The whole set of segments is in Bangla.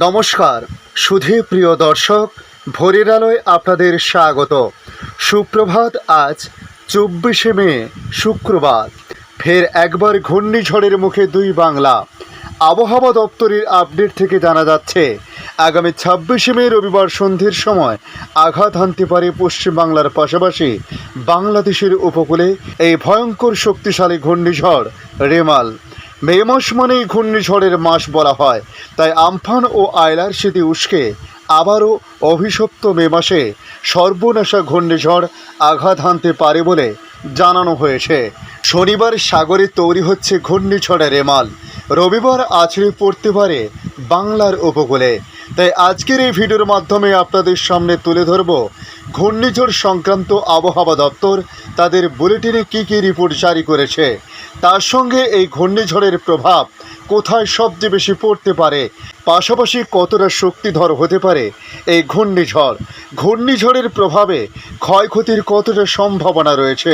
নমস্কার সুধী প্রিয় দর্শক, ভোরের আলোয় আপনাদের স্বাগত। সুপ্রভাত। আজ 24শে মে শুক্রবার। ফের একবার ঘূর্ণিঝড়ের মুখে দুই বাংলা। আবহাওয়া দপ্তরের আপডেট থেকে জানা যাচ্ছে, আগামী 26শে মে রবিবার সন্ধ্যের সময় আঘাত হানতে পারে পশ্চিমবাংলার পাশাপাশি বাংলাদেশের উপকূলে এই ভয়ঙ্কর শক্তিশালী ঘূর্ণিঝড় রেমাল। মে মাস মানেই ঘূর্ণিঝড়ের মাস বলা হয়, তাই আমফান ও আয়লার স্মৃতি উস্কে আবারও অভিশপ্ত মে মাসে সর্বনাশা ঘূর্ণিঝড় আঘাত হানতে পারে বলে জানানো হয়েছে। শনিবার সাগরে তৈরি হচ্ছে ঘূর্ণিঝড় রেমাল। রবিবার আছড়ে পড়তে পারে বাংলার উপকূলে। তাই আজকের এই ভিডিওর মাধ্যমে আপনাদের সামনে তুলে ধরব ঘূর্ণিঝড় সংক্রান্ত আবহাওয়া দপ্তর তাদের বুলেটিনে কী কী রিপোর্ট জারি করেছে, তার সঙ্গে এই ঘূর্ণিঝড়ের প্রভাব কোথায় সবচেয়ে বেশি পড়তে পারে, পাশাপাশি কতটা শক্তিধর হতে পারে এই ঘূর্ণিঝড়ের প্রভাবে ক্ষয়ক্ষতির কতটা সম্ভাবনা রয়েছে,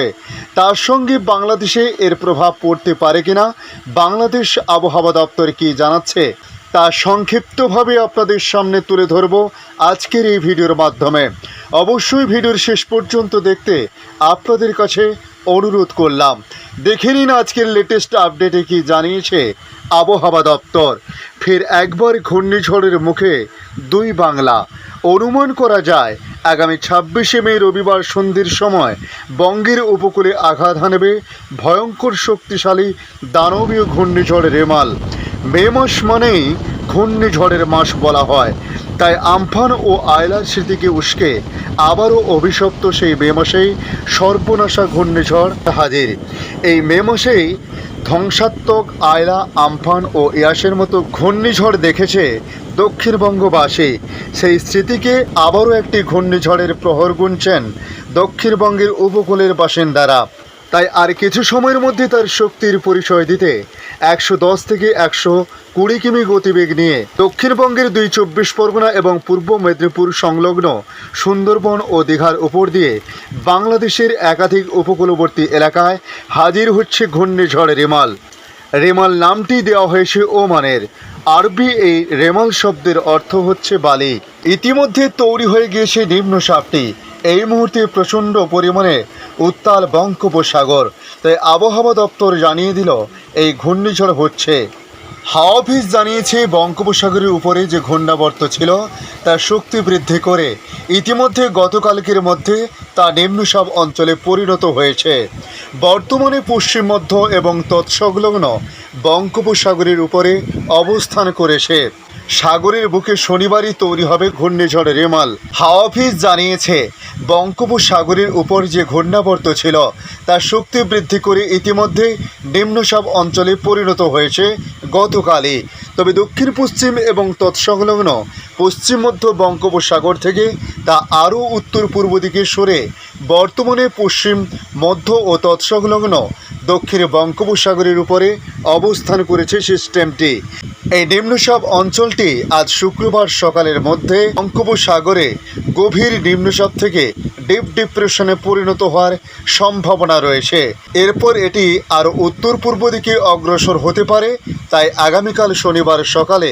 তার সঙ্গে বাংলাদেশে এর প্রভাব পড়তে পারে কিনা বাংলাদেশ আবহাওয়া দপ্তর কী জানাচ্ছে তা সংক্ষিপ্তভাবে আপনাদের সামনে তুলে ধরব আজকের এই ভিডিওর মাধ্যমে। অবশ্যই ভিডিওর শেষ পর্যন্ত দেখতে আপনাদের কাছে অনুরোধ করলাম। দেখে নিন আজকের লেটেস্ট আপডেটে কি জানিয়েছে আবহাওয়া দপ্তর। ফের একবার ঘূর্ণিঝড়ের মুখে দুই বাংলা। অনুমান করা যায় আগামী 26শে মে রবিবার সন্ধ্যের সময় বঙ্গের উপকূলে আঘাত হানবে ভয়ঙ্কর শক্তিশালী দানবীয় ঘূর্ণিঝড় রেমাল। মে মাস মানেই ঘূর্ণিঝড়ের মাস বলা হয়, তাই আমফান ও আয়লার স্মৃতিকে উস্কে আবারও অভিশপ্ত সেই মে মাসেই সর্বনাশা ঘূর্ণিঝড় হাজির। এই মে মাসেই ধ্বংসাত্মক আয়লা, আমফান ও ইয়াসের মতো ঘূর্ণিঝড় দেখেছে দক্ষিণবঙ্গবাসী। সেই স্মৃতিকে আবারও একটি ঘূর্ণিঝড়ের প্রহর গুনছেন দক্ষিণবঙ্গের উপকূলের বাসিন্দারা। তাই আর কিছু সময়ের মধ্যে তার শক্তির পরিচয় দিতে 110 থেকে 120 কিমি গতিবেগ নিয়ে দক্ষিণবঙ্গের 24 পরগনা এবং পূর্ব মেদিনীপুর সংলগ্ন সুন্দরবন ও দীঘার উপর দিয়ে বাংলাদেশের একাধিক উপকূলবর্তী এলাকায় হাজির হচ্ছে ঘূর্ণিঝড় রেমাল। রেমাল নামটি দেওয়া হয়েছে ওমানের। আরবি এই রেমাল শব্দের অর্থ হচ্ছে বালি। ইতিমধ্যে তৈরি হয়ে গিয়েছে নিম্নচাপটি। এই মুহূর্তে প্রচণ্ড পরিমাণে উত্তাল বঙ্গোপসাগর। তাই আবহাওয়া দপ্তর জানিয়ে দিল এই ঘূর্ণিঝড় হচ্ছে। হাওয়া অফিস জানিয়েছে বঙ্গোপসাগরের উপরে যে ঘূর্ণাবর্ত ছিল তার শক্তি বৃদ্ধি করে ইতিমধ্যে গতকালকের মধ্যে তা নিম্নচাপ অঞ্চলে পরিণত হয়েছে। বর্তমানে পশ্চিম মধ্য এবং তৎসংলগ্ন বঙ্গোপসাগরের উপরে অবস্থান করেছে। সাগরের বুকে শনিবারই তৈরি হবে ঘূর্ণিঝড় রেমাল। হাওয়া অফিস জানিয়েছে বঙ্গোপসাগরের উপর যে ঘূর্ণাবর্ত ছিল তার শক্তি বৃদ্ধি করে ইতিমধ্যে নিম্নচাপ অঞ্চলে পরিণত হয়েছে গতকালই। তবে দক্ষিণ পশ্চিম এবং তৎসংলগ্ন পশ্চিম মধ্য বঙ্গোপসাগর থেকে তা আরও উত্তর পূর্ব দিকে সরে বর্তমানে পশ্চিম মধ্য ও তৎসংলগ্ন দক্ষিণ বঙ্গোপসাগরের উপরে অবস্থান করেছে সিস্টেমটি। এই নিম্নচাপ অঞ্চলটি আজ শুক্রবার সকালের মধ্যে বঙ্গোপসাগরে গভীর নিম্নচাপ থেকে ডিপ ডিপ্রেশনে পরিণত হওয়ার সম্ভাবনা রয়েছে। এরপর এটি আরও উত্তর পূর্ব দিকে অগ্রসর হতে পারে। তাই আগামীকাল শনিবার সকালে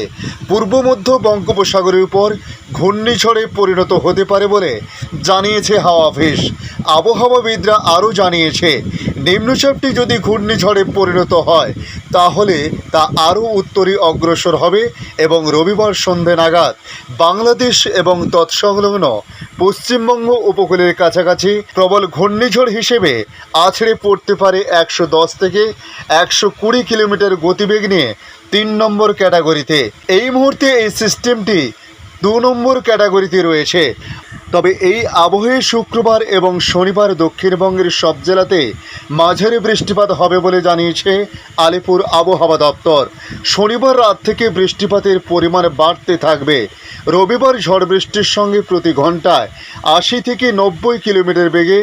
পূর্ব মধ্য বঙ্গোপসাগরের উপর ঘূর্ণিঝড়ে পরিণত হতে পারে বলে জানিয়েছে হাওয়া অফিস। আবহাওয়াবিদরা আরও জানিয়েছে নিম্নচাপটি যদি ঘূর্ণিঝড়ে পরিণত হয় তাহলে তা আরও উত্তরে অগ্রসর হবে এবং রবিবার সন্ধে নাগাদ বাংলাদেশ এবং তৎসংলগ্ন পশ্চিমবঙ্গ উপকূলের কাছাকাছি প্রবল ঘূর্ণিঝড় হিসেবে আছড়ে পড়তে পারে 110 থেকে 120 কিলোমিটার গতিবেগ নিয়ে 3 নম্বর ক্যাটাগরিতে। এই মুহূর্তে এই সিস্টেমটি 2 নম্বর ক্যাটাগরিতে রয়েছে। তবে এই আবহে শুক্রবার এবং শনিবার দক্ষিণবঙ্গের সব জেলাতে মাঝারি বৃষ্টিপাত হবে বলে জানিয়েছে আলিপুর আবহাওয়া দপ্তর। শনিবার রাত থেকে বৃষ্টিপাতের পরিমাণ বাড়তে থাকবে। রবিবার ঝড় বৃষ্টির সঙ্গে প্রতি ঘন্টায় 80 থেকে 90 কিলোমিটার বেগে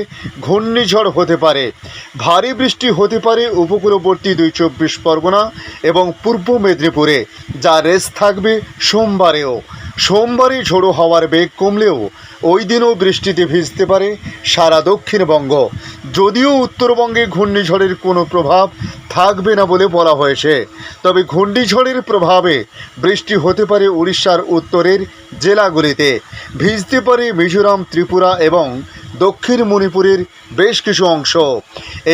ঘূর্ণিঝড় হতে পারে। ভারী বৃষ্টি হতে পারে উপকূলবর্তী 24 পরগনা এবং পূর্ব মেদিনীপুরে, যা রেস থাকবে সোমবারেও। সোমবারে ঝোড়ো হাওয়ার বেগ কমলেও ওই দিনও বৃষ্টিতে ভিজতে পারে সারা দক্ষিণবঙ্গ। যদিও উত্তরবঙ্গে ঘূর্ণিঝড়ের কোনো প্রভাব থাকবে না বলে বলা হয়েছে। তবে ঘূর্ণিঝড়ের প্রভাবে বৃষ্টি হতে পারে উড়িষ্যার উত্তরের জেলাগুলিতে, ভিজতে পারে মিজোরাম, ত্রিপুরা এবং দক্ষিণ মণিপুরের বেশ কিছু অংশ।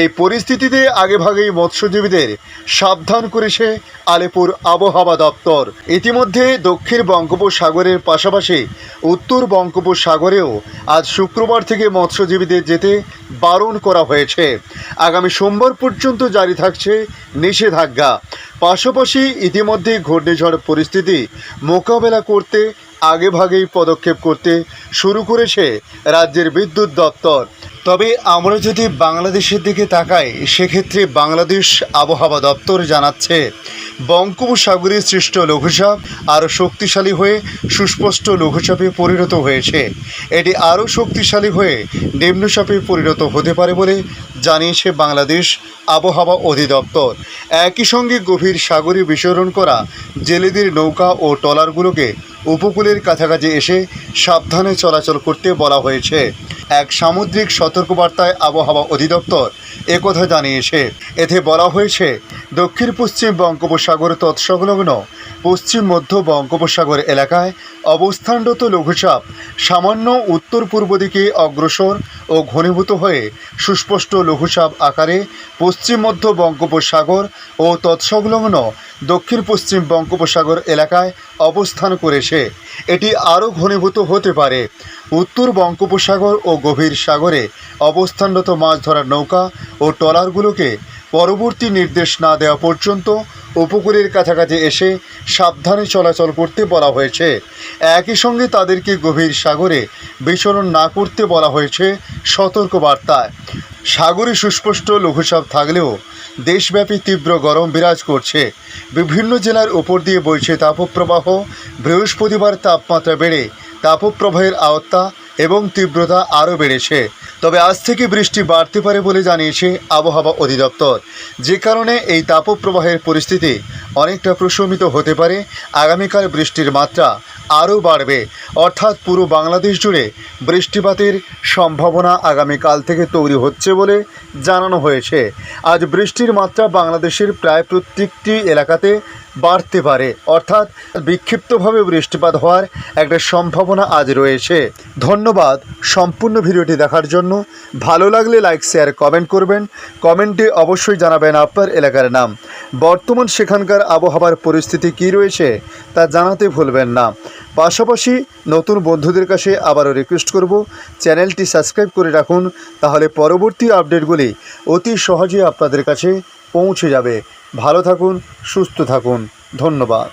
এই পরিস্থিতিতে আগেভাগেই মৎস্যজীবীদের সাবধান করেছে আলিপুর আবহাওয়া দপ্তর। ইতিমধ্যে দক্ষিণ বঙ্গোপসাগরের পাশাপাশি উত্তর বঙ্গোপসাগরেও আজ শুক্রবার থেকে মৎস্যজীবীদের যেতে বারণ করা হয়েছে। আগামী সোমবার পর্যন্ত জারি থাকছে নিষেধাজ্ঞা। পাশাপাশি ইতিমধ্যে ঘূর্ণিঝড় পরিস্থিতি মোকাবেলা করতে আগেভাগেই পদক্ষেপ করতে শুরু করেছে রাজ্যের বিদ্যুৎ দপ্তর। তবে আমরা যদি বাংলাদেশের দিকে তাকাই, সেক্ষেত্রে বাংলাদেশ আবহাওয়া দপ্তর জানাচ্ছে বঙ্গোপসাগরে সৃষ্ট লঘুচাপ আরও শক্তিশালী হয়ে সুস্পষ্ট লঘুচাপে পরিণত হয়েছে। এটি আরও শক্তিশালী হয়ে নিম্নচাপে পরিণত হতে পারে বলে জানিয়েছে বাংলাদেশ আবহাওয়া অধিদপ্তর। একই সঙ্গে গভীর সাগরে বিচরণ করা জেলেদের নৌকা ও ট্রলারগুলোকে উপকূলের কাছাকাছি এসে সাবধানে চলাচল করতে বলা হয়েছে। এক সামুদ্রিক সতর্কবার্তায় আবহাওয়া অধিদপ্তর একথা জানিয়েছে। এতে বলা হয়েছে, দক্ষিণ পশ্চিম বঙ্গোপসাগর তৎসংলগ্ন পশ্চিম মধ্য বঙ্গোপসাগর এলাকায় অবস্থানরত লঘুচাপ সামান্য উত্তর পূর্ব দিকে অগ্রসর ও ঘনীভূত হয়ে সুস্পষ্ট লঘুচাপ আকারে পশ্চিম মধ্য বঙ্গোপসাগর ও তৎসংলগ্ন দক্ষিণ পশ্চিম বঙ্গোপসাগর এলাকায় অবস্থান করেছে। এটি আরও ঘনীভূত হতে পারে। উত্তর বঙ্গোপসাগর ও গভীর সাগরে অবস্থানরত মাছ ধরার নৌকা ও ট্রলারগুলোকে পরবর্তী নির্দেশ না দেওয়া পর্যন্ত উপকূলের কাছাকাছি এসে সাবধানে চলাচল করতে বলা হয়েছে। একই সঙ্গে তাদেরকে গভীর সাগরে বিচরণ না করতে বলা হয়েছে সতর্কবার্তায়। সাগরে সুস্পষ্ট লঘুচাপ থাকলেও দেশব্যাপী তীব্র গরম বিরাজ করছে। বিভিন্ন জেলার উপর দিয়ে বইছে তাপপ্রবাহ। বৃহস্পতিবার তাপমাত্রা বেড়ে তাপপ্রবাহের আওতা এবং তীব্রতা আরও বেড়েছে। তবে আজ থেকে বৃষ্টি বাড়তে পারে বলে জানিয়েছে আবহাওয়া অধিদপ্তর, যে কারণে এই তাপপ্রবাহের পরিস্থিতি অনেকটা প্রশমিত হতে পারে। আগামীকাল বৃষ্টির মাত্রা আরও বাড়বে, অর্থাৎ পুরো বাংলাদেশ জুড়ে বৃষ্টিপাতের সম্ভাবনা আগামীকাল থেকে তৈরি হচ্ছে বলে জানানো হয়েছে। আজ বৃষ্টির মাত্রা বাংলাদেশের প্রায় প্রত্যেকটি এলাকাতে বাড়তে পারে, অর্থাৎ বিক্ষিপ্তভাবে বৃষ্টিপাত হওয়ার একটা সম্ভাবনা আজ রয়েছে। ধন্যবাদ সম্পূর্ণ ভিডিওটি দেখার জন্য। ভালো লাগলে লাইক, শেয়ার, কমেন্ট করবেন। কমেন্টে অবশ্যই জানাবেন আপনার এলাকার নাম। বর্তমান সেখানকার আবহাওয়ার পরিস্থিতি কী রয়েছে তা জানাতে ভুলবেন না। পাশাপাশি নতুন বন্ধুদের কাছে আবারও রিকোয়েস্ট করব, চ্যানেলটি সাবস্ক্রাইব করে রাখুন, তাহলে পরবর্তী আপডেটগুলি অতি সহজে আপনাদের কাছে পৌঁছে যাবে। ভালো থাকুন, সুস্থ থাকুন। ধন্যবাদ।